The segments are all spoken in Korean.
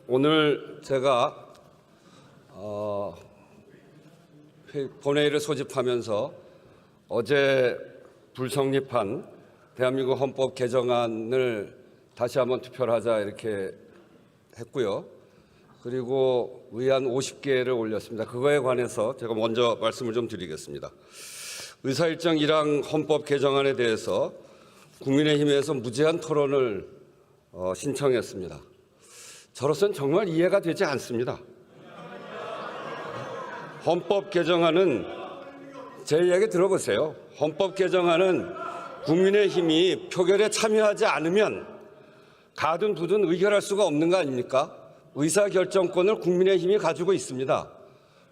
오늘 제가 본회의를 소집하면서 어제 불성립한 대한민국 헌법 개정안을 다시 한번 투표를 하자 이렇게 했고요. 그리고 의안 50개를 올렸습니다. 그거에 관해서 제가 먼저 말씀을 좀 드리겠습니다. 의사일정 1항 헌법 개정안에 대해서 국민의힘에서 무제한 토론을 신청했습니다. 저로서는 정말 이해가 되지 않습니다. 헌법 개정안은 제 이야기 들어보세요. 헌법 개정안은 국민의힘이 표결에 참여하지 않으면 가든 두든 의결할 수가 없는 거 아닙니까? 의사결정권을 국민의힘이 가지고 있습니다.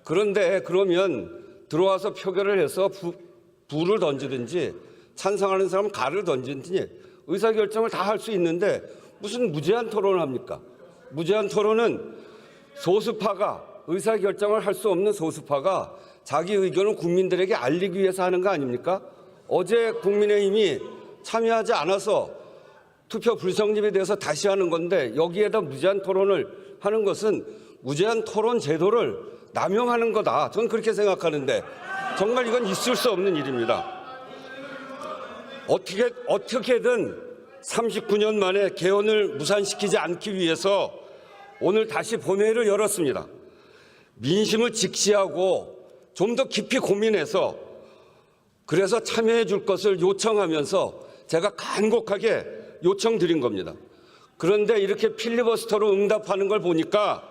그런데 그러면 들어와서 표결을 해서 부를 던지든지 찬성하는 사람은 가를 던지든지 의사결정을 다 할 수 있는데 무슨 무제한 토론을 합니까? 무제한 토론은 소수파가 의사결정을 할 수 없는 소수파가 자기 의견을 국민들에게 알리기 위해서 하는 거 아닙니까? 어제 국민의힘이 참여하지 않아서 투표 불성립에 대해서 다시 하는 건데 여기에다 무제한 토론을 하는 것은 무제한 토론 제도를 남용하는 거다. 저는 그렇게 생각하는데 정말 이건 있을 수 없는 일입니다. 어떻게든 39년 만에 개헌을 무산시키지 않기 위해서 오늘 다시 본회의를 열었습니다. 민심을 직시하고 좀 더 깊이 고민해서 그래서 참여해 줄 것을 요청하면서 제가 간곡하게 요청드린 겁니다. 그런데 이렇게 필리버스터로 응답하는 걸 보니까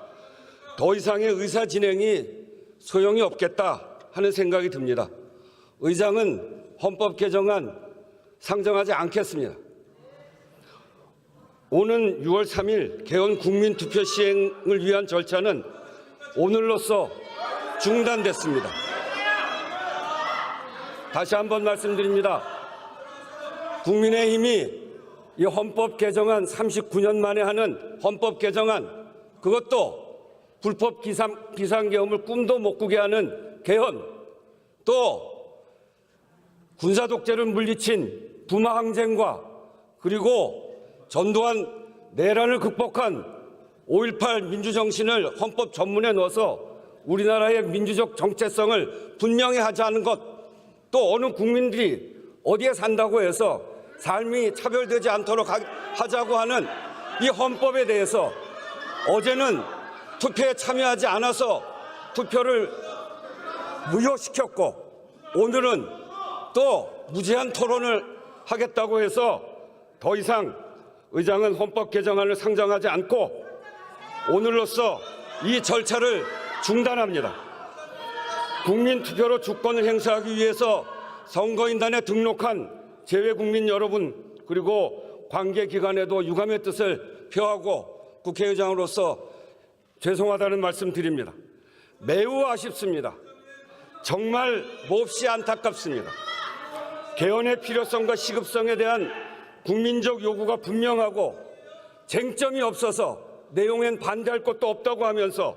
더 이상의 의사 진행이 소용이 없겠다 하는 생각이 듭니다. 의장은 헌법 개정안 상정하지 않겠습니다. 오는 6월 3일 개헌 국민투표 시행을 위한 절차는 오늘로써 중단됐습니다. 다시 한번 말씀드립니다. 국민의힘이 이 헌법 개정안 39년 만에 하는 헌법 개정안 그것도 불법 비상계엄을 꿈도 못 꾸게 하는 개헌 또 군사독재를 물리친 부마항쟁과 그리고 전두환 내란을 극복한 5.18 민주정신을 헌법 전문에 넣어서 우리나라의 민주적 정체성을 분명히 하자는 것, 또 어느 국민들이 어디에 산다고 해서 삶이 차별되지 않도록 하자고 하는 이 헌법에 대해서 어제는 투표에 참여하지 않아서 투표를 무효시켰고 오늘은 또 무제한 토론을 하겠다고 해서 더 이상 의장은 헌법 개정안을 상정하지 않고 오늘로써 이 절차를 중단합니다. 국민투표로 주권을 행사하기 위해서 선거인단에 등록한 재외국민 여러분 그리고 관계기관에도 유감의 뜻을 표하고 국회의장으로서 죄송하다는 말씀 드립니다. 매우 아쉽습니다. 정말 몹시 안타깝습니다. 개헌의 필요성과 시급성에 대한 국민적 요구가 분명하고 쟁점이 없어서 내용엔 반대할 것도 없다고 하면서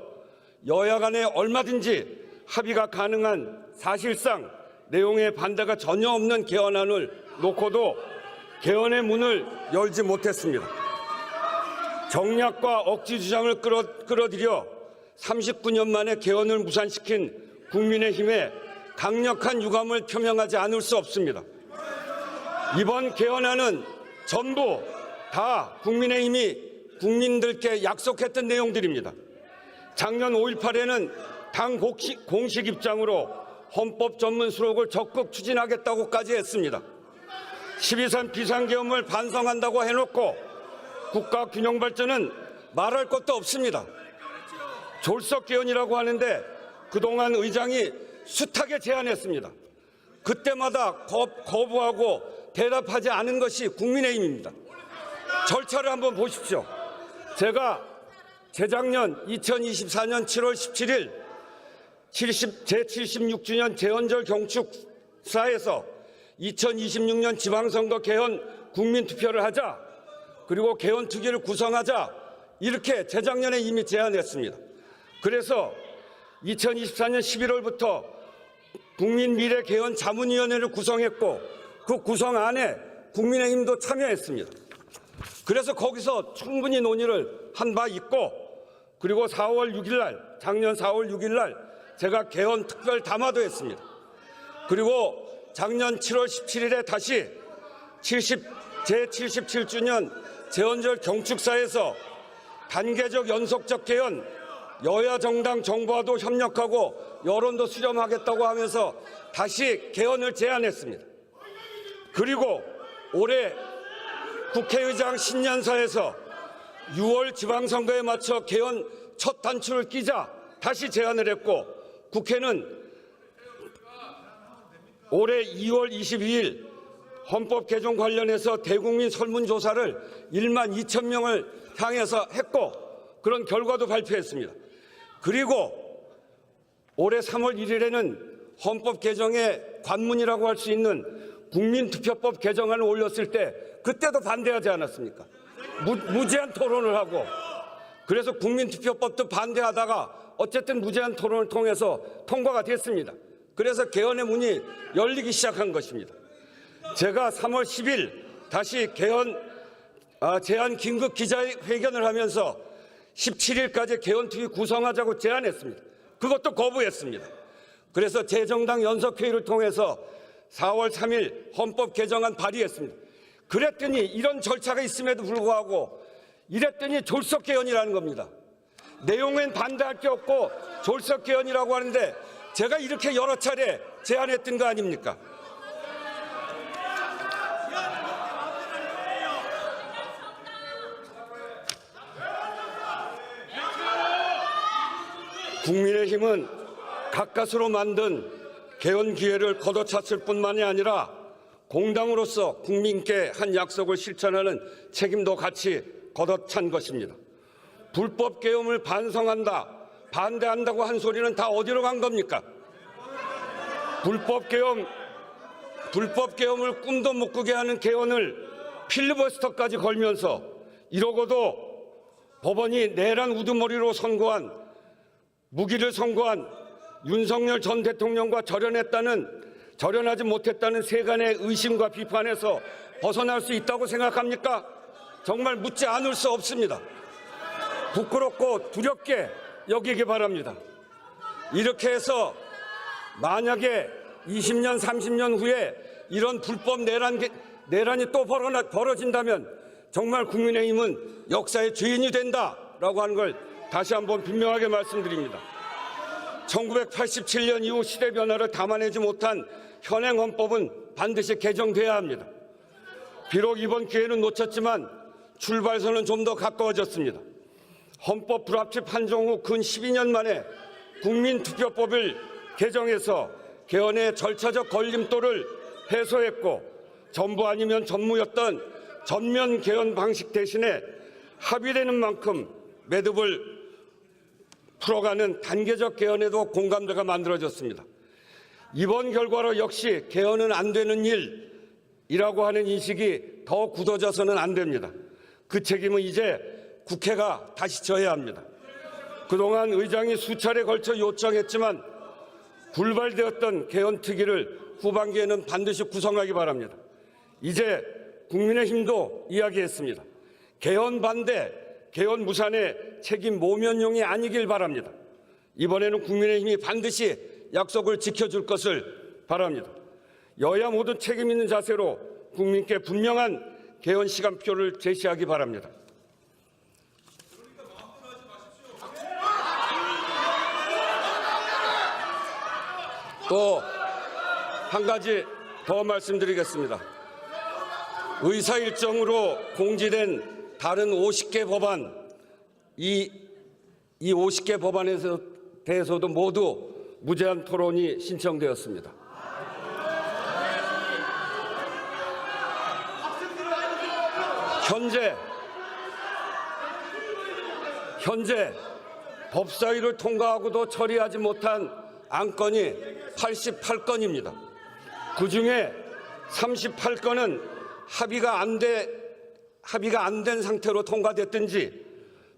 여야 간에 얼마든지 합의가 가능한 사실상 내용에 반대가 전혀 없는 개헌안을 놓고도 개헌의 문을 열지 못했습니다. 정략과 억지 주장을 끌어들여 39년 만에 개헌을 무산시킨 국민의힘에 강력한 유감을 표명하지 않을 수 없습니다. 이번 개헌안은 전부 다 국민의힘이 국민들께 약속했던 내용들입니다. 작년 5.18에는 당 공식 입장으로 헌법 전문 수록을 적극 추진하겠다고까지 했습니다. 12.3 비상계엄을 반성한다고 해놓고 국가 균형 발전은 말할 것도 없습니다. 졸속 개헌이라고 하는데 그동안 의장이 숱하게 제안했습니다. 그때마다 거부하고 대답하지 않은 것이 국민의힘입니다. 절차를 한번 보십시오. 제가 재작년 2024년 7월 17일 제76주년 개헌절 경축사에서 2026년 지방선거 개헌 국민투표를 하자 그리고 개헌특위를 구성하자 이렇게 재작년에 이미 제안했습니다. 그래서 2024년 11월부터 국민미래개헌자문위원회를 구성했고 그 구성 안에 국민의힘도 참여했습니다. 그래서 거기서 충분히 논의를 한 바 있고, 그리고 4월 6일 날, 작년 4월 6일 날 제가 개헌 특별 담화도 했습니다. 그리고 작년 7월 17일에 다시 제77주년 제헌절 경축사에서 단계적 연속적 개헌, 여야 정당 정부와도 협력하고 여론도 수렴하겠다고 하면서 다시 개헌을 제안했습니다. 그리고 올해 국회의장 신년사에서 6월 지방선거에 맞춰 개헌 첫 단추를 끼자 다시 제안을 했고, 국회는 올해 2월 22일 헌법 개정 관련해서 대국민 설문조사를 1만 2천 명을 향해서 했고, 그런 결과도 발표했습니다. 그리고 올해 3월 1일에는 헌법 개정의 관문이라고 할 수 있는 국민투표법 개정안을 올렸을 때 그때도 반대하지 않았습니까? 무제한 토론을 하고, 그래서 국민투표법도 반대하다가 어쨌든 무제한 토론을 통해서 통과가 됐습니다. 그래서 개헌의 문이 열리기 시작한 것입니다. 제가 3월 10일 다시 개헌 제안 긴급 기자회견을 하면서 17일까지 개헌특위 구성하자고 제안했습니다. 그것도 거부했습니다. 그래서 재정당 연석회의를 통해서 4월 3일 헌법 개정안 발의했습니다. 그랬더니 이런 절차가 있음에도 불구하고 이랬더니 졸속 개헌이라는 겁니다. 내용엔 반대할 게 없고 졸속 개헌이라고 하는데 제가 이렇게 여러 차례 제안했던 거 아닙니까? 국민의힘은 가까스로 만든 개헌 기회를 걷어찼을 뿐만이 아니라 공당으로서 국민께 한 약속을 실천하는 책임도 같이 걷어찬 것입니다. 불법 개헌을 반성한다, 반대한다고 한 소리는 다 어디로 간 겁니까? 불법 개헌을 꿈도 못 꾸게 하는 개헌을 필리버스터까지 걸면서 이러고도 법원이 내란 우두머리로 무기를 선고한 윤석열 전 대통령과 절연하지 못했다는 세간의 의심과 비판에서 벗어날 수 있다고 생각합니까? 정말 묻지 않을 수 없습니다. 부끄럽고 두렵게 여기기 바랍니다. 이렇게 해서 만약에 20년, 30년 후에 이런 불법 내란이 또 벌어진다면 정말 국민의힘은 역사의 죄인이 된다라고 하는 걸 다시 한번 분명하게 말씀드립니다. 1987년 이후 시대 변화를 담아내지 못한 현행 헌법은 반드시 개정돼야 합니다. 비록 이번 기회는 놓쳤지만 출발선은 좀 더 가까워졌습니다. 헌법 불합치 판정 후 근 12년 만에 국민투표법을 개정해서 개헌의 절차적 걸림돌을 해소했고, 전부 아니면 전무였던 전면 개헌 방식 대신에 합의되는 만큼 매듭을 풀어가는 단계적 개헌에도 공감대가 만들어졌습니다. 이번 결과로 역시 개헌은 안 되는 일이라고 하는 인식이 더 굳어져서는 안 됩니다. 그 책임은 이제 국회가 다시 져야 합니다. 그동안 의장이 수차례 걸쳐 요청했지만 불발되었던 개헌특위를 후반기에는 반드시 구성하기 바랍니다. 이제 국민의힘도 이야기했습니다. 개헌 반대, 개헌 무산의 책임 모면용이 아니길 바랍니다. 이번에는 국민의힘이 반드시 약속을 지켜줄 것을 바랍니다. 여야 모두 책임 있는 자세로 국민께 분명한 개헌 시간표를 제시하기 바랍니다. 또 한 가지 더 말씀드리겠습니다. 의사 일정으로 공지된 다른 50개 법안, 이 50개 법안에 대해서도 모두 무제한 토론이 신청되었습니다. 현재 법사위를 통과하고도 처리하지 못한 안건이 88건입니다. 그중에 38건은 합의가 안 된 상태로 통과됐든지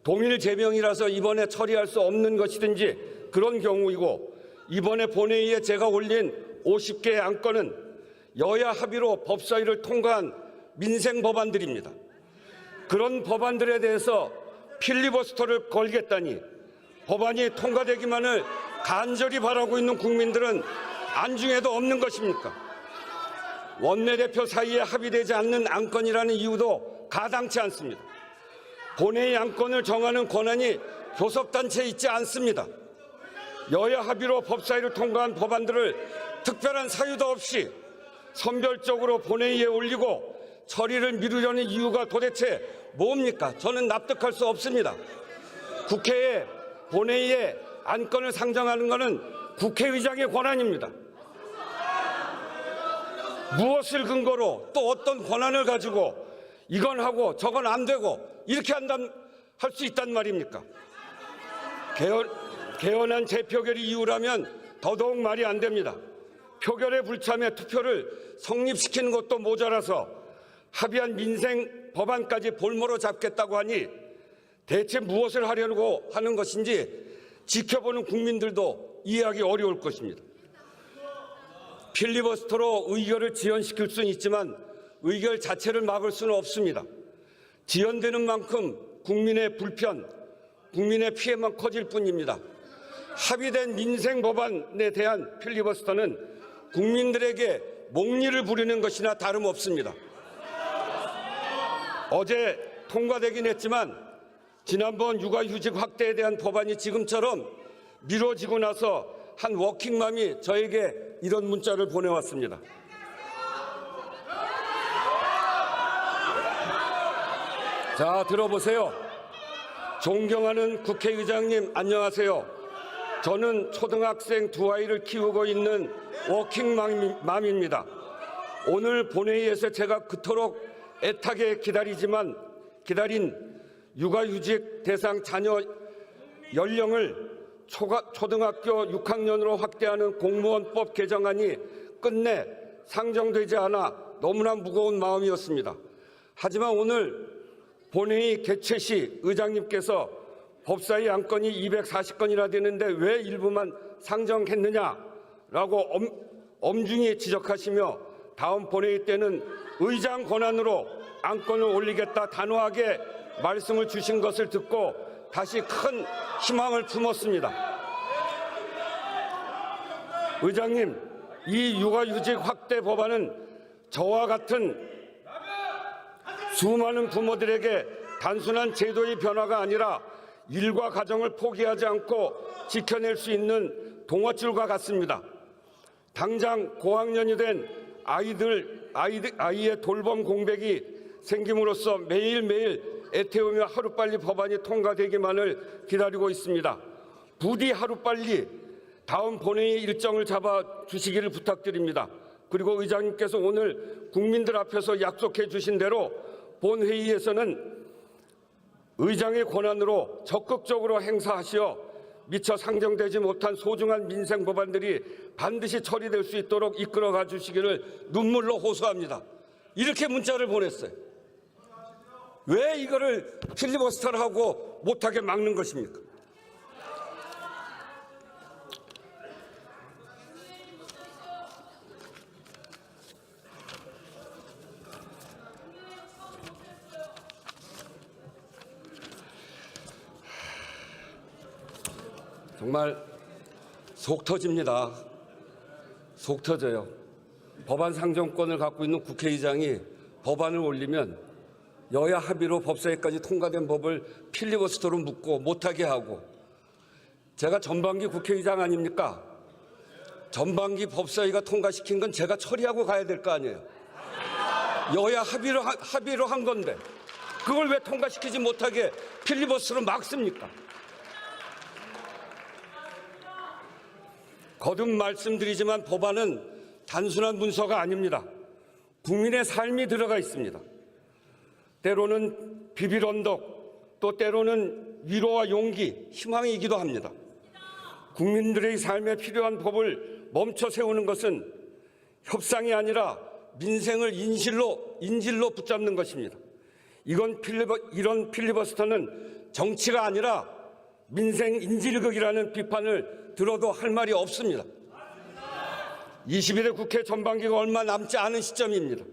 동일 제명이라서 이번에 처리할 수 없는 것이든지 그런 경우이고, 이번에 본회의에 제가 올린 50개의 안건은 여야 합의로 법사위를 통과한 민생 법안들입니다. 그런 법안들에 대해서 필리버스터를 걸겠다니 법안이 통과되기만을 간절히 바라고 있는 국민들은 안중에도 없는 것입니까? 원내대표 사이에 합의되지 않는 안건이라는 이유도 가당치 않습니다. 본회의 안건을 정하는 권한이 교섭단체에 있지 않습니다. 여야 합의로 법사위를 통과한 법안들을 특별한 사유도 없이 선별적으로 본회의에 올리고 처리를 미루려는 이유가 도대체 뭡니까? 저는 납득할 수 없습니다. 국회에 본회의에 안건을 상정하는 것은 국회의장의 권한입니다. 무엇을 근거로 또 어떤 권한을 가지고 이건 하고 저건 안 되고 이렇게 할 수 있단 말입니까? 개헌안 재표결이 이유라면 더더욱 말이 안 됩니다. 표결에 불참해 투표를 성립시키는 것도 모자라서 합의한 민생 법안까지 볼모로 잡겠다고 하니 대체 무엇을 하려고 하는 것인지 지켜보는 국민들도 이해하기 어려울 것입니다. 필리버스터로 의결을 지연시킬 수는 있지만 의결 자체를 막을 수는 없습니다. 지연되는 만큼 국민의 불편, 국민의 피해만 커질 뿐입니다. 합의된 민생 법안에 대한 필리버스터는 국민들에게 목리를 부리는 것이나 다름없습니다. 어제 통과되긴 했지만 지난번 육아휴직 확대에 대한 법안이 지금처럼 미뤄지고 나서 한 워킹맘이 저에게 이런 문자를 보내왔습니다. 자, 들어보세요. 존경하는 국회의장님, 안녕하세요. 저는 초등학생 두 아이를 키우고 있는 워킹맘입니다. 오늘 본회의에서 제가 그토록 애타게 기다린 육아휴직 대상 자녀 연령을 초등학교 6학년으로 확대하는 공무원법 개정안이 끝내 상정되지 않아 너무나 무거운 마음이었습니다. 하지만 오늘 본회의 개최 시 의장님께서 법사위 안건이 240건이나 되는데 왜 일부만 상정했느냐라고 엄중히 지적하시며 다음 본회의 때는 의장 권한으로 안건을 올리겠다 단호하게 말씀을 주신 것을 듣고 다시 큰 희망을 품었습니다. 의장님, 이 육아휴직 확대 법안은 저와 같은 수많은 부모들에게 단순한 제도의 변화가 아니라 일과 가정을 포기하지 않고 지켜낼 수 있는 동아줄과 같습니다. 당장 고학년이 된 아이의 돌봄 공백이 생김으로써 매일매일 애태우며 하루빨리 법안이 통과되기만을 기다리고 있습니다. 부디 하루빨리 다음 본회의 일정을 잡아주시기를 부탁드립니다. 그리고 의장님께서 오늘 국민들 앞에서 약속해 주신 대로 본회의에서는 의장의 권한으로 적극적으로 행사하시어 미처 상정되지 못한 소중한 민생 법안들이 반드시 처리될 수 있도록 이끌어가 주시기를 눈물로 호소합니다. 이렇게 문자를 보냈어요. 왜 이거를 필리버스터를 하고 못하게 막는 것입니까? 정말 속 터집니다. 속 터져요. 법안 상정권을 갖고 있는 국회의장이 법안을 올리면 여야 합의로 법사위까지 통과된 법을 필리버스터로 묶고 못하게 하고, 제가 전반기 국회의장 아닙니까? 전반기 법사위가 통과시킨 건 제가 처리하고 가야 될 거 아니에요. 여야 합의로 한 건데 그걸 왜 통과시키지 못하게 필리버스터로 막습니까? 거듭 말씀드리지만 법안은 단순한 문서가 아닙니다. 국민의 삶이 들어가 있습니다. 때로는 비빌언덕, 또 때로는 위로와 용기, 희망이기도 합니다. 국민들의 삶에 필요한 법을 멈춰 세우는 것은 협상이 아니라 민생을 인질로 붙잡는 것입니다. 이런 필리버스터는 정치가 아니라 민생 인질극이라는 비판을 들어도 할 말이 없습니다. 21대 국회 전반기가 얼마 남지 않은 시점입니다.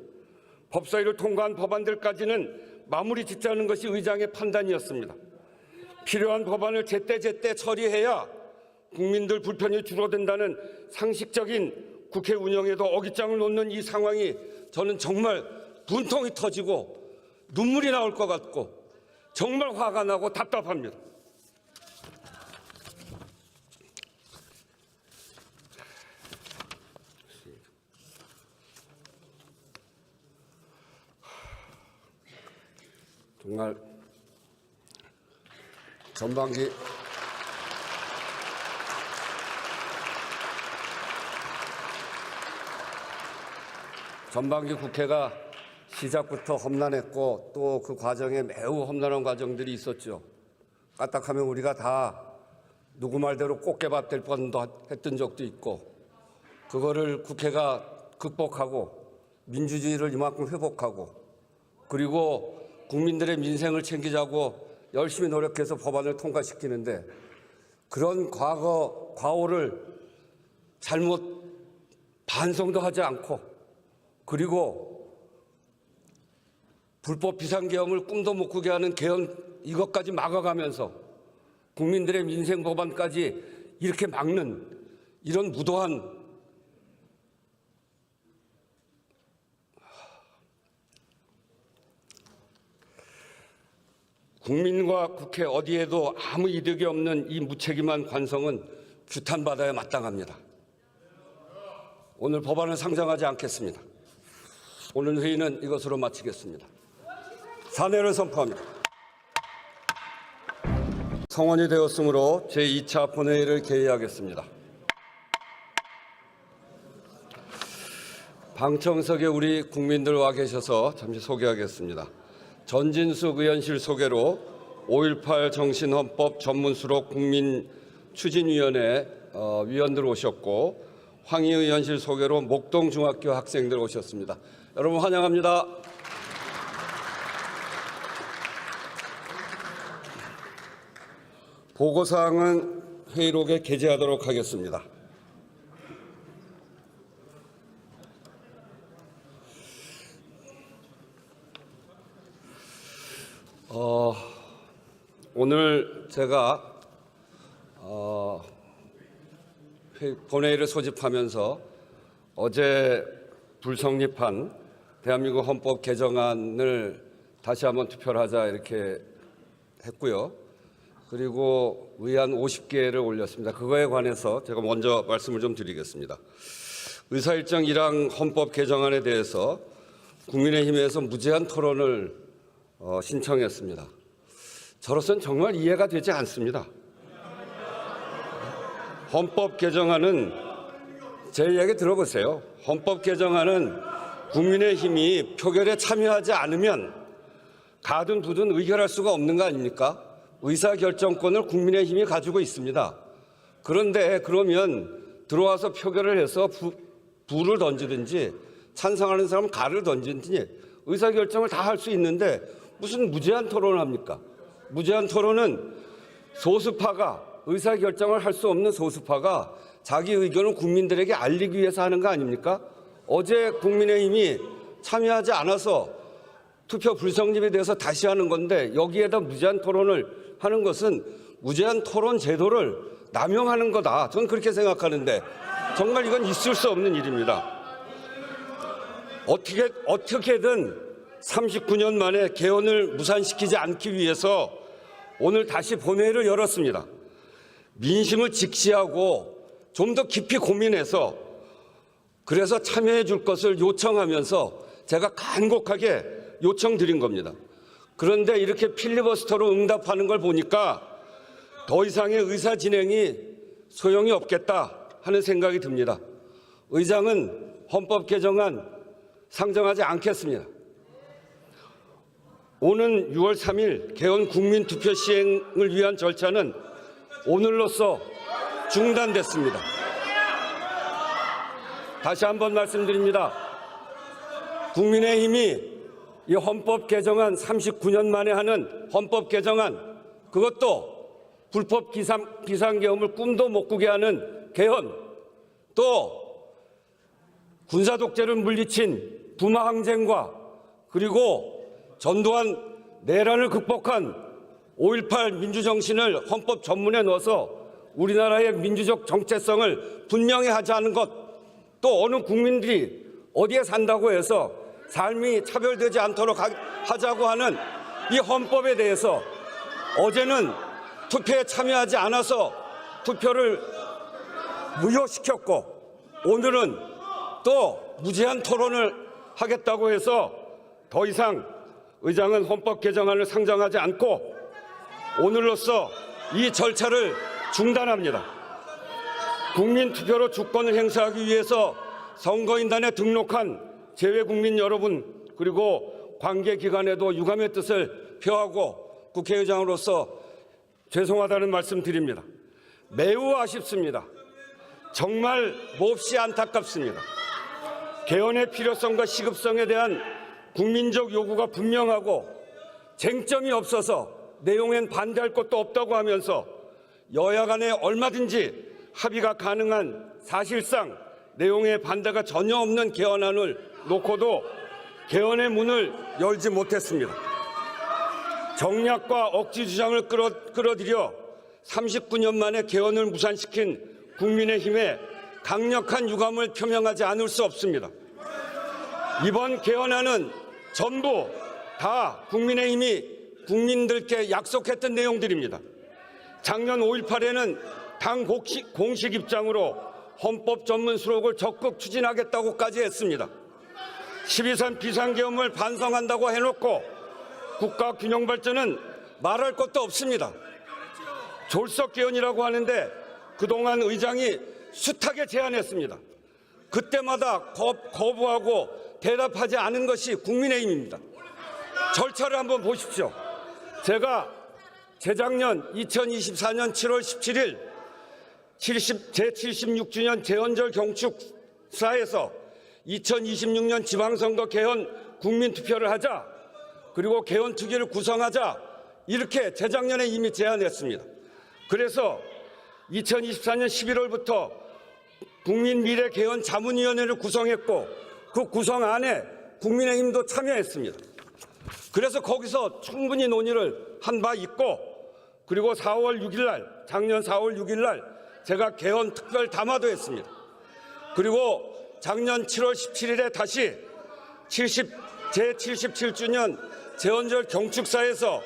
법사위를 통과한 법안들까지는 마무리 짓자는 것이 의장의 판단이었습니다. 필요한 법안을 제때제때 처리해야 국민들 불편이 줄어든다는 상식적인 국회 운영에도 어깃장을 놓는 이 상황이 저는 정말 분통이 터지고 눈물이 나올 것 같고 정말 화가 나고 답답합니다. 정말 전반기 국회가 시작부터 험난했고 또 그 과정에 매우 험난한 과정들이 있었죠. 까딱하면 우리가 다 누구 말대로 꽃게밥 될 뻔도 했던 적도 있고 그거를 국회가 극복하고 민주주의를 이만큼 회복하고 그리고 국민들의 민생을 챙기자고 열심히 노력해서 법안을 통과시키는데 그런 과오를 잘못 반성도 하지 않고 그리고 불법 비상계엄을 꿈도 못 꾸게 하는 계엄 이것까지 막아가면서 국민들의 민생 법안까지 이렇게 막는 이런 무도한 국민과 국회 어디에도 아무 이득이 없는 이 무책임한 관성은 규탄받아야 마땅합니다. 오늘 법안을 상정하지 않겠습니다. 오늘 회의는 이것으로 마치겠습니다. 사내를 선포합니다. 성원이 되었으므로 제2차 본회의를 개의하겠습니다. 방청석에 우리 국민들 와 계셔서 잠시 소개하겠습니다. 전진숙 의원실 소개로 5.18 정신헌법 전문수록 국민추진위원회 위원들 오셨고 황희 의원실 소개로 목동중학교 학생들 오셨습니다. 여러분 환영합니다. 보고사항은 회의록에 게재하도록 하겠습니다. 오늘 제가 본회의를 소집하면서 어제 불성립한 대한민국 헌법 개정안을 다시 한번 투표를 하자 이렇게 했고요. 그리고 의안 50개를 올렸습니다. 그거에 관해서 제가 먼저 말씀을 좀 드리겠습니다. 의사일정 1항 헌법 개정안에 대해서 국민의힘에서 무제한 토론을 신청했습니다. 저로서는 정말 이해가 되지 않습니다. 헌법 개정안은 제 이야기 들어보세요. 헌법 개정안은 국민의힘이 표결에 참여하지 않으면 가든 부든 의결할 수가 없는 거 아닙니까? 의사결정권을 국민의힘이 가지고 있습니다. 그런데 그러면 들어와서 표결을 해서 부를 던지든지 찬성하는 사람은 가를 던지든지 의사결정을 다 할 수 있는데 무슨 무제한 토론을 합니까? 무제한 토론은 소수파가 의사결정을 할 수 없는 소수파가 자기 의견을 국민들에게 알리기 위해서 하는 거 아닙니까? 어제 국민의힘이 참여하지 않아서 투표 불성립에 대해서 다시 하는 건데 여기에다 무제한 토론을 하는 것은 무제한 토론 제도를 남용하는 거다. 저는 그렇게 생각하는데 정말 이건 있을 수 없는 일입니다. 어떻게든 39년 만에 개헌을 무산시키지 않기 위해서 오늘 다시 본회의를 열었습니다. 민심을 직시하고 좀 더 깊이 고민해서 그래서 참여해 줄 것을 요청하면서 제가 간곡하게 요청드린 겁니다. 그런데 이렇게 필리버스터로 응답하는 걸 보니까 더 이상의 의사 진행이 소용이 없겠다 하는 생각이 듭니다. 의장은 헌법 개정안 상정하지 않겠습니다. 오는 6월 3일 개헌 국민투표 시행을 위한 절차는 오늘로써 중단됐습니다. 다시 한번 말씀드립니다. 국민의힘이 이 헌법 개정안 39년 만에 하는 헌법 개정안 그것도 불법 비상계엄을 꿈도 못 꾸게 하는 개헌 또 군사독재를 물리친 부마항쟁과 그리고 전두환 내란을 극복한 5.18 민주정신을 헌법 전문에 넣어서 우리나라의 민주적 정체성을 분명히 하자는 것, 또 어느 국민들이 어디에 산다고 해서 삶이 차별되지 않도록 하자고 하는 이 헌법에 대해서 어제는 투표에 참여하지 않아서 투표를 무효시켰고, 오늘은 또 무제한 토론을 하겠다고 해서 더 이상 의장은 헌법 개정안을 상정하지 않고 오늘로써 이 절차를 중단합니다. 국민 투표로 주권을 행사하기 위해서 선거인단에 등록한 재외국민 여러분, 그리고 관계기관에도 유감의 뜻을 표하고 국회의장으로서 죄송하다는 말씀 드립니다. 매우 아쉽습니다. 정말 몹시 안타깝습니다. 개헌의 필요성과 시급성에 대한 국민적 요구가 분명하고 쟁점이 없어서 내용엔 반대할 것도 없다고 하면서 여야 간에 얼마든지 합의가 가능한 사실상 내용에 반대가 전혀 없는 개헌안을 놓고도 개헌의 문을 열지 못했습니다. 정략과 억지 주장을 끌어들여 39년 만에 개헌을 무산시킨 국민의힘에 강력한 유감을 표명하지 않을 수 없습니다. 이번 개헌안은 전부 다 국민의힘이 국민들께 약속했던 내용들입니다. 작년 5.18에는 당 공식 입장으로 헌법 전문 수록을 적극 추진하겠다고까지 했습니다. 12.3 비상계엄을 반성한다고 해놓고 국가 균형 발전은 말할 것도 없습니다. 졸속 개헌이라고 하는데 그동안 의장이 숱하게 제안했습니다. 그때마다 거부하고 대답하지 않은 것이 국민의힘입니다. 절차를 한번 보십시오. 제가 재작년 2024년 7월 17일 제76주년 재헌절 경축사에서 2026년 지방선거 개헌 국민투표를 하자, 그리고 개헌특위를 구성하자, 이렇게 재작년에 이미 제안했습니다. 그래서 2024년 11월부터 국민미래개헌자문위원회를 구성했고 그 구성안에 국민의힘도 참여했습니다. 그래서 거기서 충분히 논의를 한 바 있고, 그리고 4월 6일 날, 작년 4월 6일 날 제가 개헌 특별 담화도 했습니다. 그리고 작년 7월 17일에 다시 제77주년 재헌절 경축사에서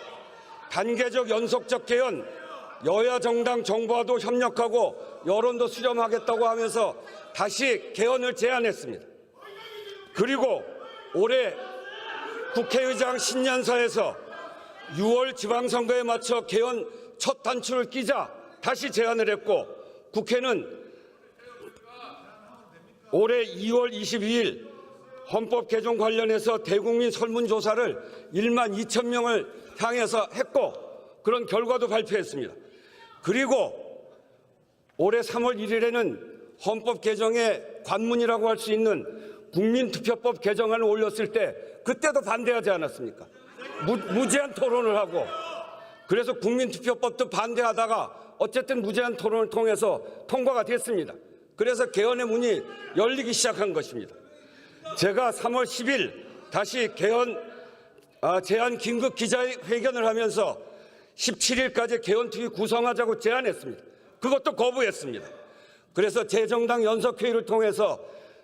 단계적 연속적 개헌, 여야 정당 정부와도 협력하고 여론도 수렴하겠다고 하면서 다시 개헌을 제안했습니다. 그리고 올해 국회의장 신년사에서 6월 지방선거에 맞춰 개헌 첫 단추를 끼자 다시 제안을 했고, 국회는 올해 2월 22일 헌법 개정 관련해서 대국민 설문조사를 1만 2천 명을 향해서 했고 그런 결과도 발표했습니다. 그리고 올해 3월 1일에는 헌법 개정의 관문이라고 할 수 있는 국민투표법 개정안을 올렸을 때 그때도 반대하지 않았습니까? 무제한 토론을 하고, 그래서 국민투표법도 반대하다가 어쨌든 무제한 토론을 통해서 통과가 됐습니다. 그래서 개헌의 문이 열리기 시작한 것입니다. 제가 3월 10일 다시 개헌 제안 긴급 기자회견을 하면서 17일까지 개헌특위 구성하자고 제안했습니다. 그것도 거부했습니다. 그래서 재정당 연석회의를 통해서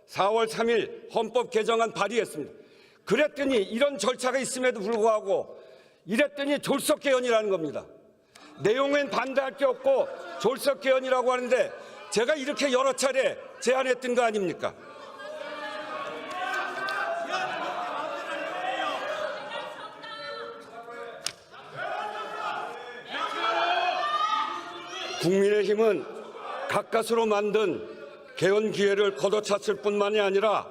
4월 3일 헌법 개정안 발의했습니다. 그랬더니 이런 절차가 있음에도 불구하고 이랬더니 졸속 개헌이라는 겁니다. 내용엔 반대할 게 없고 졸속 개헌이라고 하는데 제가 이렇게 여러 차례 제안했던 거 아닙니까? 국민의힘은 가까스로 만든 개헌 기회를 걷어찼을 뿐만이 아니라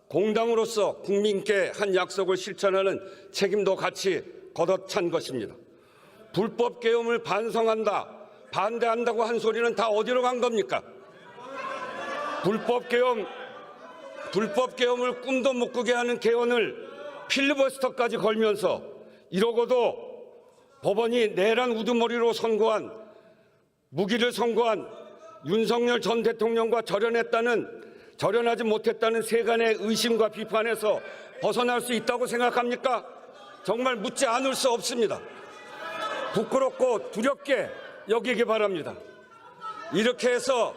공당으로서 국민께 한 약속을 실천하는 책임도 같이 걷어찬 것입니다. 불법 계엄을 반성한다, 반대한다고 한 소리는 다 어디로 간 겁니까? 불법 계엄을 꿈도 못 꾸게 하는 개헌을 필리버스터까지 걸면서 이러고도 법원이 내란 우두머리로 무기를 선고한 윤석열 전 대통령과 절연하지 못했다는 세간의 의심과 비판에서 벗어날 수 있다고 생각합니까? 정말 묻지 않을 수 없습니다. 부끄럽고 두렵게 여기기 바랍니다. 이렇게 해서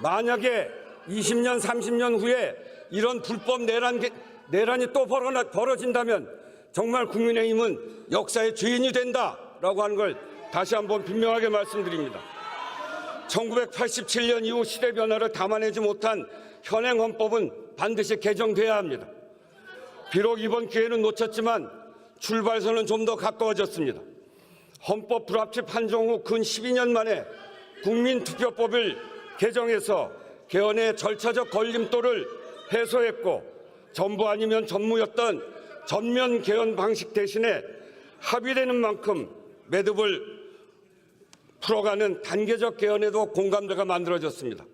만약에 20년, 30년 후에 이런 불법 내란이 또 벌어진다면 정말 국민의힘은 역사의 죄인이 된다라고 하는 걸 다시 한번 분명하게 말씀드립니다. 1987년 이후 시대 변화를 담아내지 못한 현행 헌법은 반드시 개정돼야 합니다. 비록 이번 기회는 놓쳤지만 출발선은 좀 더 가까워졌습니다. 헌법 불합치 판정 후 근 12년 만에 국민투표법을 개정해서 개헌의 절차적 걸림돌을 해소했고 전부 아니면 전무였던 전면 개헌 방식 대신에 합의되는 만큼 매듭을 풀어가는 단계적 개헌에도 공감대가 만들어졌습니다.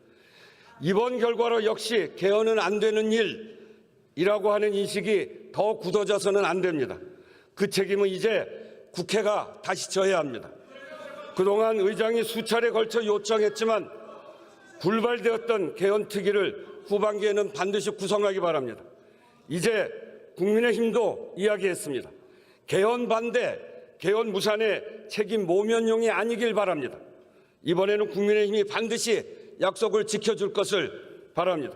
이번 결과로 역시 개헌은 안 되는 일이라고 하는 인식이 더 굳어져서는 안 됩니다. 그 책임은 이제 국회가 다시 져야 합니다. 그동안 의장이 수차례 걸쳐 요청했지만 불발되었던 개헌특위를 후반기에는 반드시 구성하기 바랍니다. 이제 국민의힘도 이야기했습니다. 개헌 반대, 개헌 무산의 책임 모면용이 아니길 바랍니다. 이번에는 국민의힘이 반드시 약속을 지켜줄 것을 바랍니다.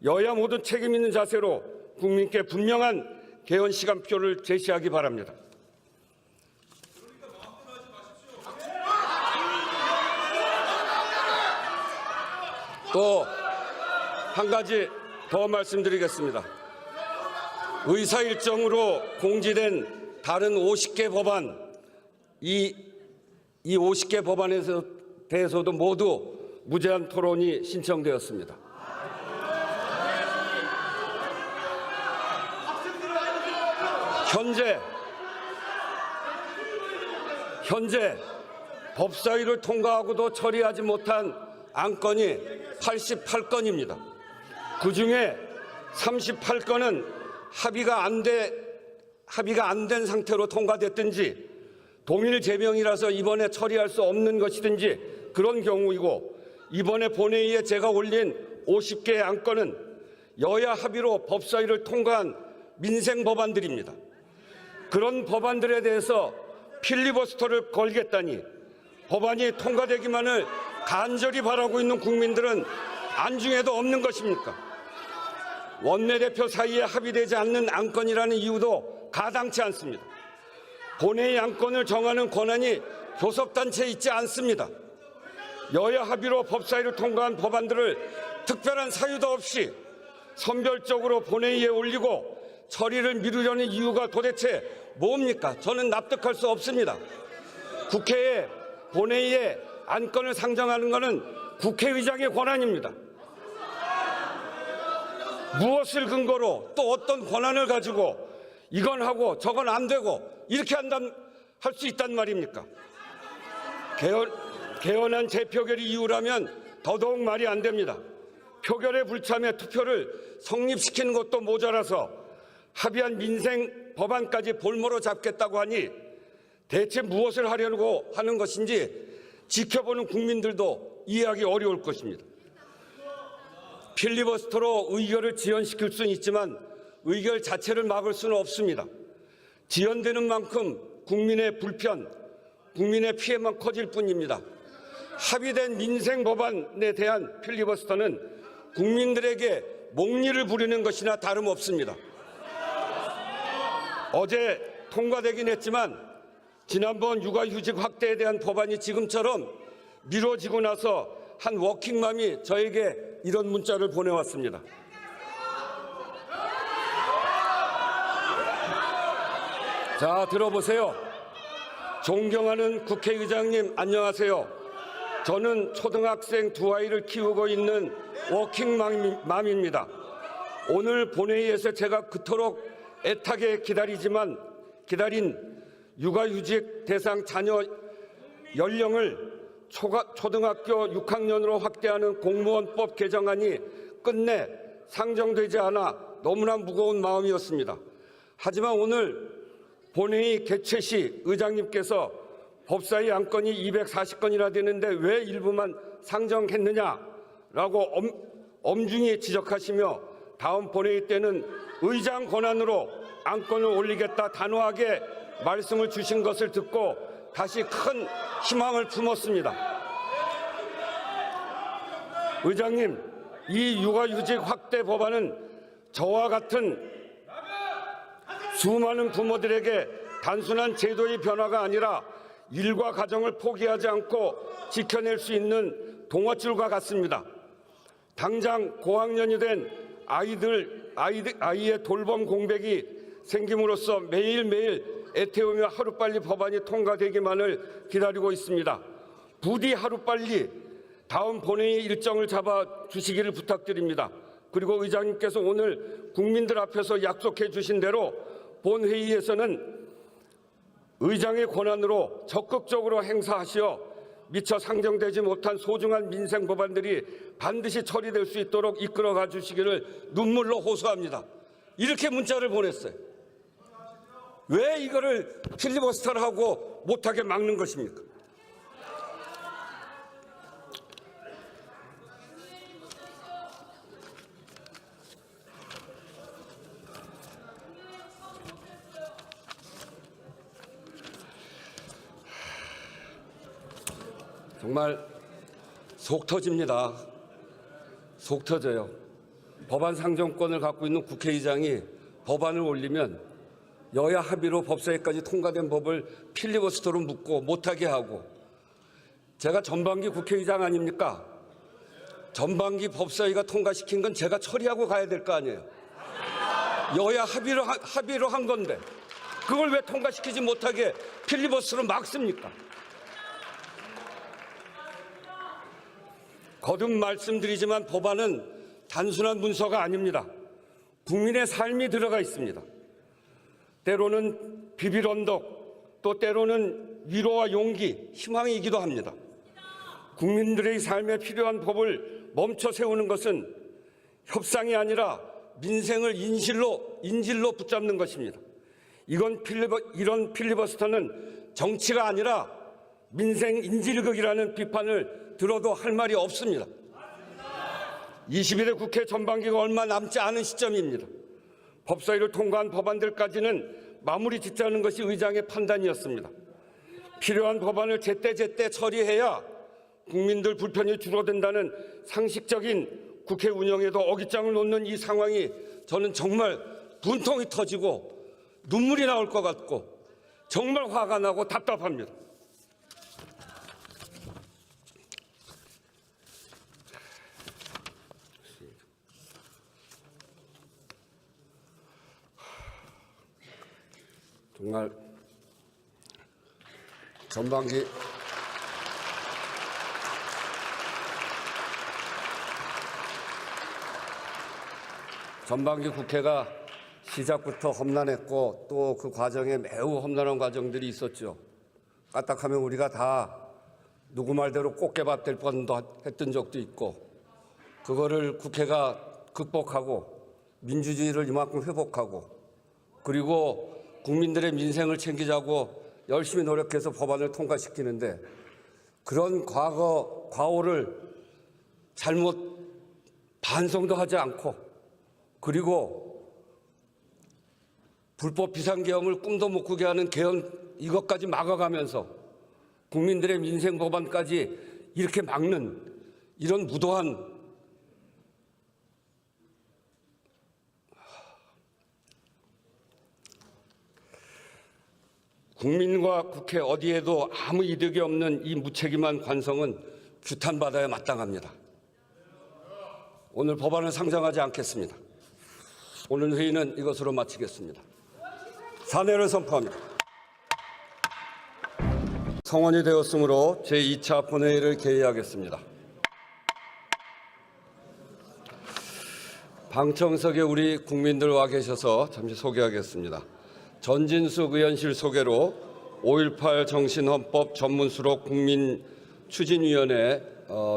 여야 모두 책임 있는 자세로 국민께 분명한 개헌 시간표를 제시하기 바랍니다. 또 한 가지 더 말씀드리겠습니다. 의사 일정으로 공지된 다른 50개 법안, 이 50개 법안에 대해서도 모두 무제한 토론이 신청되었습니다. 현재 법사위를 통과하고도 처리하지 못한 안건이 88건입니다. 그중에 38건은 합의가 안 된 상태로 통과됐든지 동일 제명이라서 이번에 처리할 수 없는 것이든지 그런 경우이고, 이번에 본회의에 제가 올린 50개의 안건은 여야 합의로 법사위를 통과한 민생 법안들입니다. 그런 법안들에 대해서 필리버스터를 걸겠다니 법안이 통과되기만을 간절히 바라고 있는 국민들은 안중에도 없는 것입니까? 원내대표 사이에 합의되지 않는 안건이라는 이유도 가당치 않습니다. 본회의 안건을 정하는 권한이 교섭단체에 있지 않습니다. 여야 합의로 법사위를 통과한 법안들을 특별한 사유도 없이 선별적으로 본회의에 올리고 처리를 미루려는 이유가 도대체 뭡니까? 저는 납득할 수 없습니다. 본회의에 안건을 상정하는 것은 국회의장의 권한입니다. 무엇을 근거로 또 어떤 권한을 가지고 이건 하고 저건 안 되고 이렇게 할 수 있단 말입니까? 개헌안 재표결이 이유라면 더더욱 말이 안 됩니다. 표결에 불참해 투표를 성립시키는 것도 모자라서 합의한 민생 법안까지 볼모로 잡겠다고 하니 대체 무엇을 하려고 하는 것인지 지켜보는 국민들도 이해하기 어려울 것입니다. 필리버스터로 의결을 지연시킬 수는 있지만 의결 자체를 막을 수는 없습니다. 지연되는 만큼 국민의 불편, 국민의 피해만 커질 뿐입니다. 합의된 민생 법안에 대한 필리버스터는 국민들에게 목리를 부리는 것이나 다름없습니다. 어제 통과되긴 했지만 지난번 육아휴직 확대에 대한 법안이 지금처럼 미뤄지고 나서 한 워킹맘이 저에게 이런 문자를 보내왔습니다. 자, 들어보세요. 존경하는 국회의장님, 안녕하세요. 저는 초등학생 두 아이를 키우고 있는 워킹맘입니다. 오늘 본회의에서 제가 그토록 애타게 기다린 육아휴직 대상 자녀 연령을 초등학교 6학년으로 확대하는 공무원법 개정안이 끝내 상정되지 않아 너무나 무거운 마음이었습니다. 하지만 오늘 본회의 개최 시 의장님께서 법사위 안건이 240건이나 되는데 왜 일부만 상정했느냐라고 엄중히 지적하시며 다음 본회의 때는 의장 권한으로 안건을 올리겠다 단호하게 말씀을 주신 것을 듣고 다시 큰 희망을 품었습니다. 의장님, 이 육아휴직 확대 법안은 저와 같은 수많은 부모들에게 단순한 제도의 변화가 아니라 일과 가정을 포기하지 않고 지켜낼 수 있는 동아줄과 같습니다. 당장 고학년이 된 아이의 돌봄 공백이 생김으로써 매일매일 애태우며 하루빨리 법안이 통과되기만을 기다리고 있습니다. 부디 하루빨리 다음 본회의 일정을 잡아 주시기를 부탁드립니다. 그리고 의장님께서 오늘 국민들 앞에서 약속해 주신 대로 본회의에서는 의장의 권한으로 적극적으로 행사하시어 미처 상정되지 못한 소중한 민생 법안들이 반드시 처리될 수 있도록 이끌어가 주시기를 눈물로 호소합니다. 이렇게 문자를 보냈어요. 왜 이거를 필리버스터를 하고 못하게 막는 것입니까? 정말 속 터집니다. 속 터져요. 법안 상정권을 갖고 있는 국회의장이 법안을 올리면 여야 합의로 법사위까지 통과된 법을 필리버스터로 묶고 못하게 하고, 제가 전반기 국회의장 아닙니까? 전반기 법사위가 통과시킨 건 제가 처리하고 가야 될 거 아니에요. 여야 합의로 한 건데 그걸 왜 통과시키지 못하게 필리버스터로 막습니까? 거듭 말씀드리지만 법안은 단순한 문서가 아닙니다. 국민의 삶이 들어가 있습니다. 때로는 비빌 언덕, 또 때로는 위로와 용기, 희망이기도 합니다. 국민들의 삶에 필요한 법을 멈춰 세우는 것은 협상이 아니라 민생을 인질로 붙잡는 것입니다. 이런 필리버스터는 정치가 아니라 민생 인질극이라는 비판을 들어도 할 말이 없습니다. 22대 국회 전반기가 얼마 남지 않은 시점입니다. 법사위를 통과한 법안들까지는 마무리 짓자는 것이 의장의 판단이었습니다. 필요한 법안을 제때제때 처리해야 국민들 불편이 줄어든다는 상식적인 국회 운영에도 어깃장을 놓는 이 상황이 저는 정말 분통이 터지고 눈물이 나올 것 같고 정말 화가 나고 답답합니다. 정말 전반기 국회가 시작부터 험난했고 또 그 과정에 매우 험난한 과정들이 있었죠. 까딱하면 우리가 다 누구 말대로 꽃게밥 될 뻔도 했던 적도 있고, 그거를 국회가 극복하고 민주주의를 이만큼 회복하고 그리고 국민들의 민생을 챙기자고 열심히 노력해서 법안을 통과시키는데, 그런 과오를 잘못 반성도 하지 않고 그리고 불법 비상계엄을 꿈도 못 꾸게 하는 계엄 이것까지 막아가면서 국민들의 민생 법안까지 이렇게 막는 이런 무도한 국민과 국회 어디에도 아무 이득이 없는 이 무책임한 관성은 규탄받아야 마땅합니다. 오늘 법안을 상정하지 않겠습니다. 오늘 회의는 이것으로 마치겠습니다. 사내를 선포합니다. 성원이 되었으므로 제2차 본회의를 개의하겠습니다. 방청석에 우리 국민들 와 계셔서 잠시 소개하겠습니다. 전진숙 의원실 소개로 5.18 정신헌법 전문수록 국민추진위원회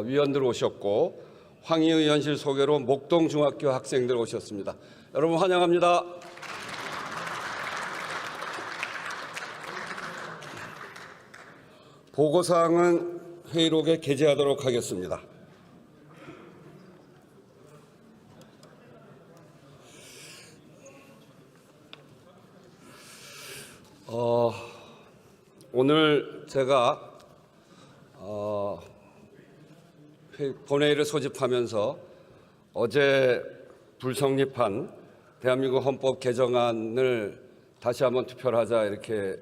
위원들 오셨고, 황희 의원실 소개로 목동중학교 학생들 오셨습니다. 여러분 환영합니다. 보고사항은 회의록에 게재하도록 하겠습니다. 오늘 제가 본회의를 소집하면서 어제 불성립한 대한민국 헌법 개정안을 다시 한번 투표를 하자 이렇게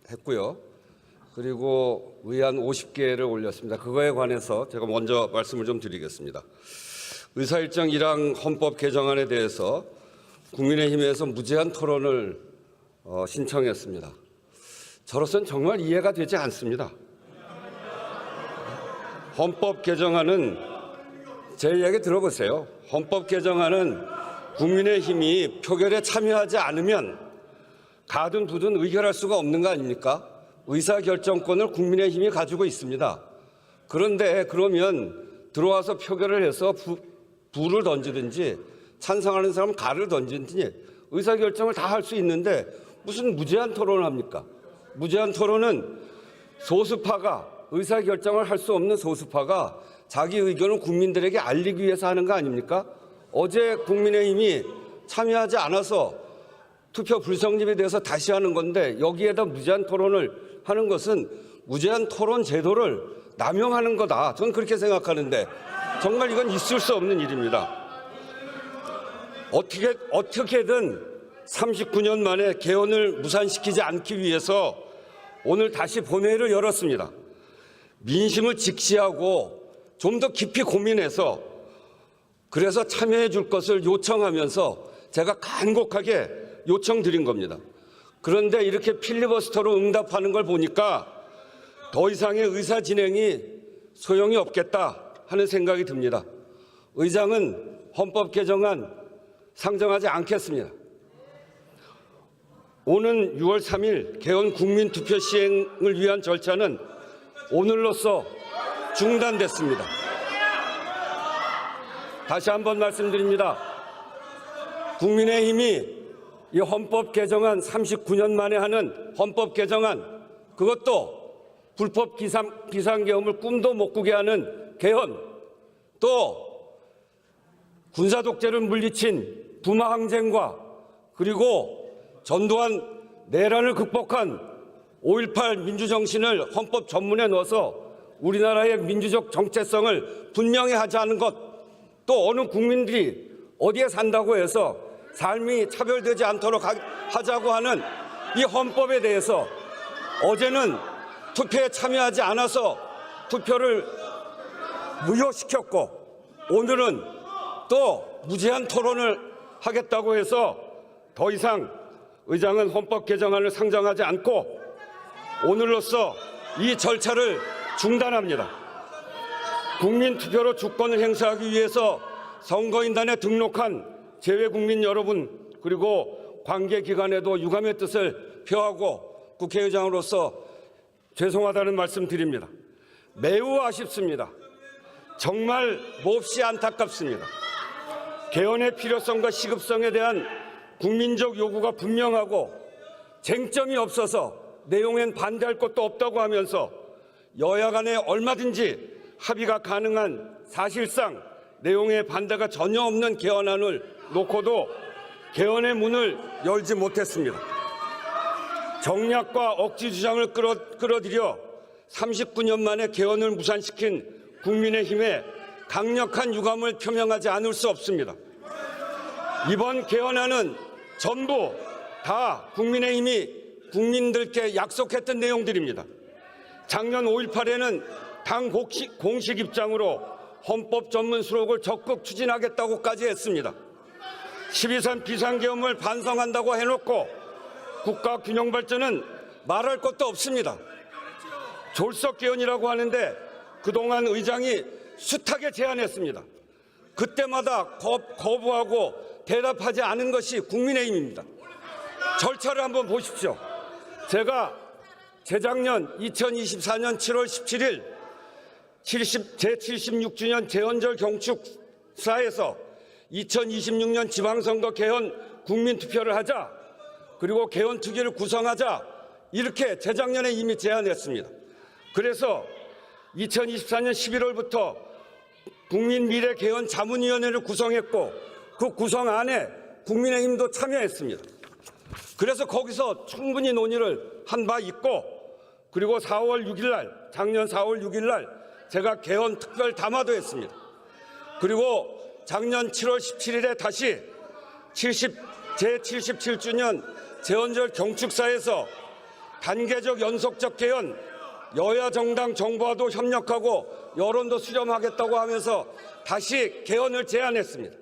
했고요. 그리고 의안 50개를 올렸습니다. 그거에 관해서 제가 먼저 말씀을 좀 드리겠습니다. 의사일정 1항 헌법 개정안에 대해서 국민의힘에서 무제한 토론을 신청했습니다. 저로서는 정말 이해가 되지 않습니다. 헌법 개정안은 제 이야기 들어보세요. 헌법 개정안은 국민의힘이 표결에 참여하지 않으면 가든 두든 의결할 수가 없는 거 아닙니까? 의사결정권을 국민의힘이 가지고 있습니다. 그런데 그러면 들어와서 표결을 해서 부를 던지든지 찬성하는 사람은 가를 던지든지 의사결정을 다 할 수 있는데 무슨 무제한 토론을 합니까? 무제한 토론은 소수파가 의사결정을 할 수 없는 소수파가 자기 의견을 국민들에게 알리기 위해서 하는 거 아닙니까? 어제 국민의힘이 참여하지 않아서 투표 불성립에 대해서 다시 하는 건데 여기에다 무제한 토론을 하는 것은 무제한 토론 제도를 남용하는 거다. 저는 그렇게 생각하는데 정말 이건 있을 수 없는 일입니다. 어떻게든 39년 만에 개헌을 무산시키지 않기 위해서 오늘 다시 본회의를 열었습니다. 민심을 직시하고 좀 더 깊이 고민해서 그래서 참여해 줄 것을 요청하면서 제가 간곡하게 요청드린 겁니다. 그런데 이렇게 필리버스터로 응답하는 걸 보니까 더 이상의 의사 진행이 소용이 없겠다 하는 생각이 듭니다. 의장은 헌법 개정안 상정하지 않겠습니다. 오는 6월 3일 개헌 국민투표 시행을 위한 절차는 오늘로써 중단됐습니다. 다시 한번 말씀드립니다. 국민의힘이 이 헌법 개정안 39년 만에 하는 헌법 개정안 그것도 불법 비상계엄을 꿈도 못 꾸게 하는 개헌 또 군사 독재를 물리친 부마 항쟁과 그리고 전두환 내란을 극복한 5.18 민주정신을 헌법 전문에 넣어서 우리나라의 민주적 정체성을 분명히 하지 않은 것 또 어느 국민들이 어디에 산다고 해서 삶이 차별되지 않도록 하자고 하는 이 헌법에 대해서 어제는 투표에 참여하지 않아서 투표를 무효시켰고 오늘은 또 무제한 토론을 하겠다고 해서 더 이상 의장은 헌법 개정안을 상정하지 않고 오늘로써 이 절차를 중단합니다. 국민투표로 주권을 행사하기 위해서 선거인단에 등록한 재외국민 여러분 그리고 관계기관에도 유감의 뜻을 표하고 국회의장으로서 죄송하다는 말씀 드립니다. 매우 아쉽습니다. 정말 몹시 안타깝습니다. 개헌의 필요성과 시급성에 대한 국민적 요구가 분명하고 쟁점이 없어서 내용엔 반대할 것도 없다고 하면서 여야 간에 얼마든지 합의가 가능한 사실상 내용에 반대가 전혀 없는 개헌안을 놓고도 개헌의 문을 열지 못했습니다. 정략과 억지 주장을 끌어들여 39년 만에 개헌을 무산시킨 국민의힘에 강력한 유감을 표명하지 않을 수 없습니다. 이번 개헌안은 전부 다 국민의힘이 국민들께 약속했던 내용들입니다. 작년 5.18에는 당 공식 입장으로 헌법 전문 수록을 적극 추진하겠다고까지 했습니다. 12.3 비상계엄을 반성한다고 해놓고 국가 균형 발전은 말할 것도 없습니다. 졸속 개헌이라고 하는데 그동안 의장이 숱하게 제안했습니다. 그때마다 거부하고 대답하지 않은 것이 국민의힘입니다. 절차를 한번 보십시오. 제가 재작년 2024년 7월 17일 제76주년 재헌절 경축사에서 2026년 지방선거 개헌 국민투표를 하자 그리고 개헌특위를 구성하자 이렇게 재작년에 이미 제안했습니다. 그래서 2024년 11월부터 국민미래개헌자문위원회를 구성했고 그 구성 안에 국민의힘도 참여했습니다. 그래서 거기서 충분히 논의를 한 바 있고 그리고 4월 6일 날, 작년 4월 6일 날 제가 개헌 특별 담화도 했습니다. 그리고 작년 7월 17일에 다시 제77주년 제헌절 경축사에서 단계적 연속적 개헌, 여야 정당 정부와도 협력하고 여론도 수렴하겠다고 하면서 다시 개헌을 제안했습니다.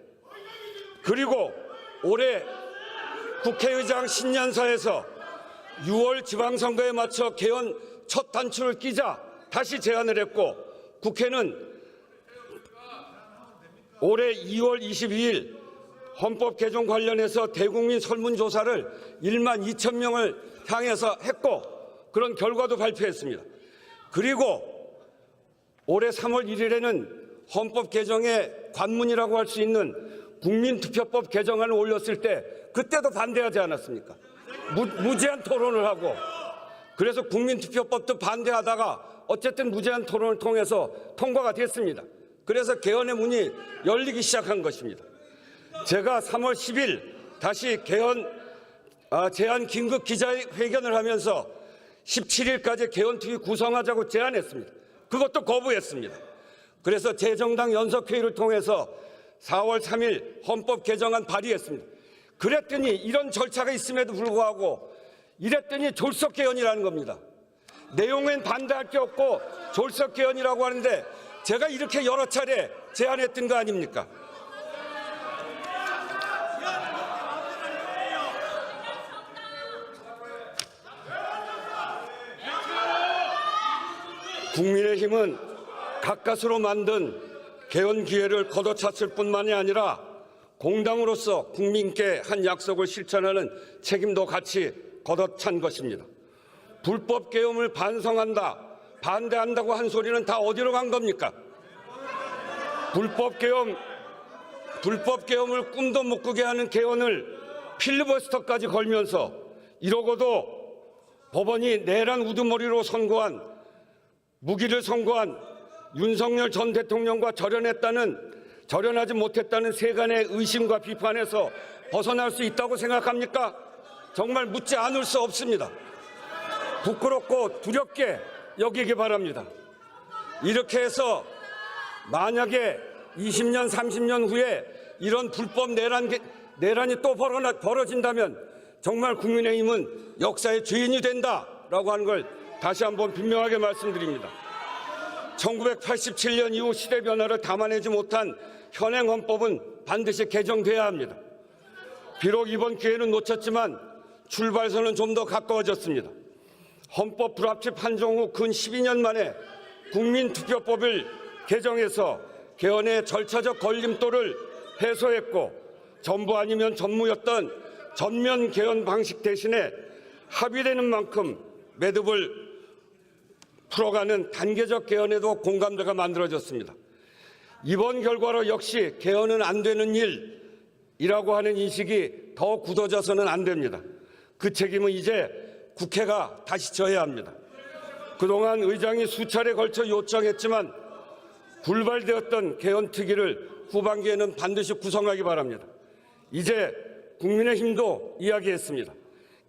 그리고 올해 국회의장 신년사에서 6월 지방선거에 맞춰 개헌 첫 단추를 끼자 다시 제안을 했고, 국회는 올해 2월 22일 헌법 개정 관련해서 대국민 설문조사를 1만 2천 명을 향해서 했고, 그런 결과도 발표했습니다. 그리고 올해 3월 1일에는 헌법 개정의 관문이라고 할 수 있는 국민투표법 개정안을 올렸을 때 그때도 반대하지 않았습니까? 무제한 토론을 하고, 그래서 국민투표법도 반대하다가 어쨌든 무제한 토론을 통해서 통과가 됐습니다. 그래서 개헌의 문이 열리기 시작한 것입니다. 제가 3월 10일 다시 개헌 제안 긴급 기자회견을 하면서 17일까지 개헌특위 구성하자고 제안했습니다. 그것도 거부했습니다. 그래서 재정당 연석회의를 통해서 4월 3일 헌법 개정안 발의했습니다. 그랬더니 이런 절차가 있음에도 불구하고 이랬더니 졸속 개헌이라는 겁니다. 내용엔 반대할 게 없고 졸속 개헌이라고 하는데 제가 이렇게 여러 차례 제안했던 거 아닙니까? 국민의힘은 가까스로 만든 개헌 기회를 걷어찼을 뿐만이 아니라 공당으로서 국민께 한 약속을 실천하는 책임도 같이 걷어찬 것입니다. 불법 개헌을 반성한다, 반대한다고 한 소리는 다 어디로 간 겁니까? 불법 개헌을 꿈도 못 꾸게 하는 개헌을 필리버스터까지 걸면서 이러고도 법원이 내란 우두머리로 무기를 선고한 윤석열 전 대통령과 절연하지 못했다는 세간의 의심과 비판에서 벗어날 수 있다고 생각합니까? 정말 묻지 않을 수 없습니다. 부끄럽고 두렵게 여기기 바랍니다. 이렇게 해서 만약에 20년, 30년 후에 이런 불법 내란이 또 벌어진다면 정말 국민의힘은 역사의 죄인이 된다라고 하는 걸 다시 한번 분명하게 말씀드립니다. 1987년 이후 시대 변화를 담아내지 못한 현행 헌법은 반드시 개정돼야 합니다. 비록 이번 기회는 놓쳤지만 출발선은 좀 더 가까워졌습니다. 헌법 불합치 판정 후 근 12년 만에 국민투표법을 개정해서 개헌의 절차적 걸림돌을 해소했고, 전부 아니면 전무였던 전면 개헌 방식 대신에 합의되는 만큼 매듭을 풀어가는 단계적 개헌에도 공감대가 만들어졌습니다. 이번 결과로 역시 개헌은 안 되는 일이라고 하는 인식이 더 굳어져서는 안 됩니다. 그 책임은 이제 국회가 다시 져야 합니다. 그동안 의장이 수차례 걸쳐 요청했지만 불발되었던 개헌특위를 후반기에는 반드시 구성하기 바랍니다. 이제 국민의힘도 이야기했습니다.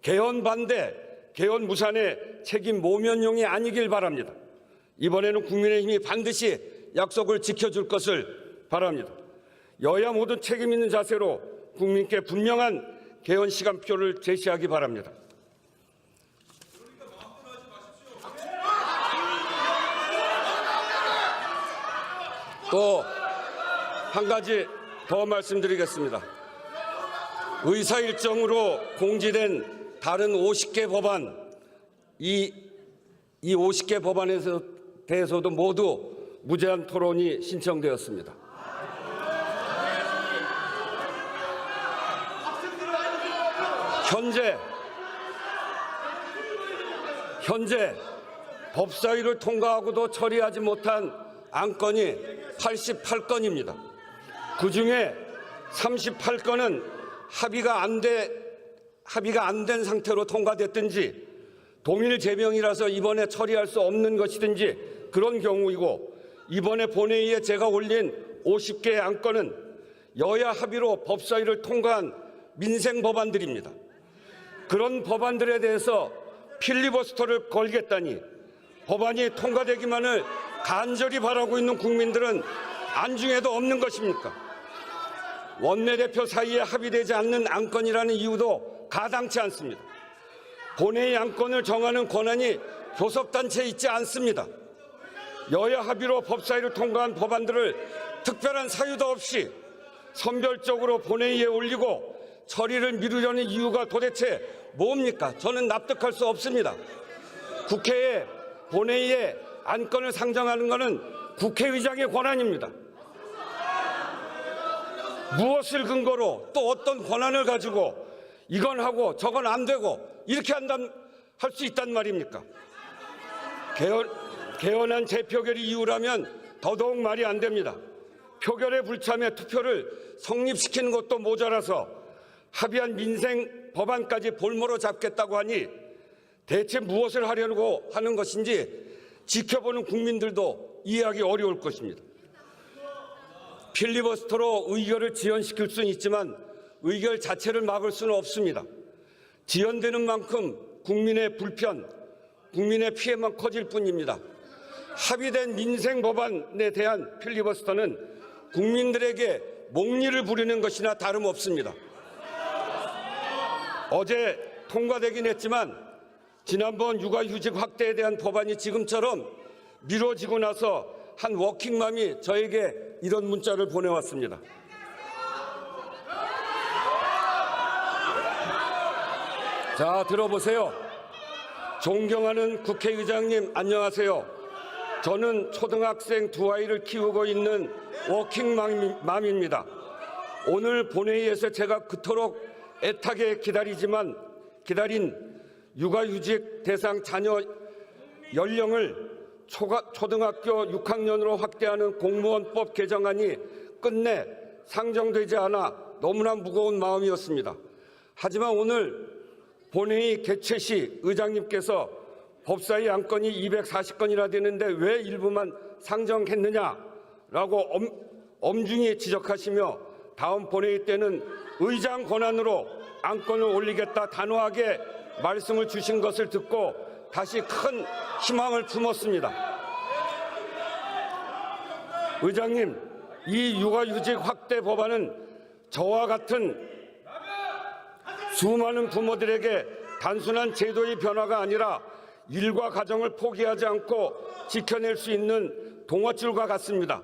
개헌 반대, 개헌 무산의 책임 모면용이 아니길 바랍니다. 이번에는 국민의힘이 반드시 약속을 지켜줄 것을 바랍니다. 여야 모두 책임 있는 자세로 국민께 분명한 개헌 시간표를 제시하기 바랍니다. 또 한 가지 더 말씀드리겠습니다. 의사일정으로 공지된 다른 50개 법안, 이 50개 법안에 대해서도 모두 무제한 토론이 신청되었습니다. 현재 법사위를 통과하고도 처리하지 못한 안건이 88건입니다. 그중에 38건은 합의가 안 된 상태로 통과됐든지 동일 제명이라서 이번에 처리할 수 없는 것이든지 그런 경우이고, 이번에 본회의에 제가 올린 50개의 안건은 여야 합의로 법사위를 통과한 민생 법안들입니다. 그런 법안들에 대해서 필리버스터를 걸겠다니 법안이 통과되기만을 간절히 바라고 있는 국민들은 안중에도 없는 것입니까? 원내대표 사이에 합의되지 않는 안건이라는 이유도 가당치 않습니다. 본회의 안건을 정하는 권한이 교섭단체에 있지 않습니다. 여야 합의로 법사위를 통과한 법안들을 특별한 사유도 없이 선별적으로 본회의에 올리고 처리를 미루려는 이유가 도대체 뭡니까? 저는 납득할 수 없습니다. 국회에 본회의에 안건을 상정하는 것은 국회의장의 권한입니다. 무엇을 근거로 또 어떤 권한을 가지고 이건 하고 저건 안 되고 이렇게 할 수 있단 말입니까? 개헌안 재표결이 이유라면 더더욱 말이 안 됩니다. 표결에 불참해 투표를 성립시키는 것도 모자라서 합의한 민생 법안까지 볼모로 잡겠다고 하니 대체 무엇을 하려고 하는 것인지 지켜보는 국민들도 이해하기 어려울 것입니다. 필리버스터로 의결을 지연시킬 수는 있지만 의결 자체를 막을 수는 없습니다. 지연되는 만큼 국민의 불편, 국민의 피해만 커질 뿐입니다. 합의된 민생 법안에 대한 필리버스터는 국민들에게 목리를 부리는 것이나 다름없습니다. 어제 통과되긴 했지만 지난번 육아휴직 확대에 대한 법안이 지금처럼 미뤄지고 나서 한 워킹맘이 저에게 이런 문자를 보내왔습니다. 자, 들어보세요. 존경하는 국회의장님 안녕하세요. 저는 초등학생 두 아이를 키우고 있는 워킹맘입니다. 오늘 본회의에서 제가 그토록 애타게 기다린 육아휴직 대상 자녀 연령을 초등학교 6학년으로 확대하는 공무원법 개정안이 끝내 상정되지 않아 너무나 무거운 마음이었습니다. 하지만 오늘 본회의 개최 시 의장님께서 법사위 안건이 240건이나 되는데 왜 일부만 상정했느냐라고 엄중히 지적하시며 다음 본회의 때는 의장 권한으로 안건을 올리겠다 단호하게 말씀을 주신 것을 듣고 다시 큰 희망을 품었습니다. 의장님, 이 육아휴직 확대 법안은 저와 같은 수많은 부모들에게 단순한 제도의 변화가 아니라 일과 가정을 포기하지 않고 지켜낼 수 있는 동아줄과 같습니다.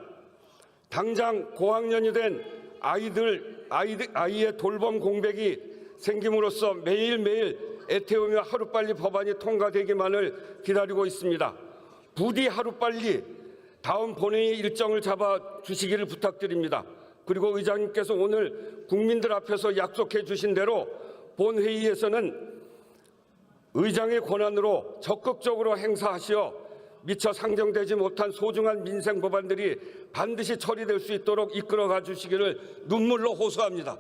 당장 고학년이 된 아이의 돌봄 공백이 생김으로써 매일매일 애태우며 하루빨리 법안이 통과되기만을 기다리고 있습니다. 부디 하루빨리 다음 본회의 일정을 잡아주시기를 부탁드립니다. 그리고 의장님께서 오늘 국민들 앞에서 약속해 주신 대로 본회의에서는 의장의 권한으로 적극적으로 행사하시어 미처 상정되지 못한 소중한 민생 법안들이 반드시 처리될 수 있도록 이끌어가 주시기를 눈물로 호소합니다.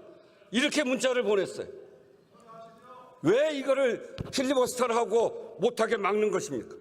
이렇게 문자를 보냈어요. 왜 이거를 필리버스터를 하고 못하게 막는 것입니까?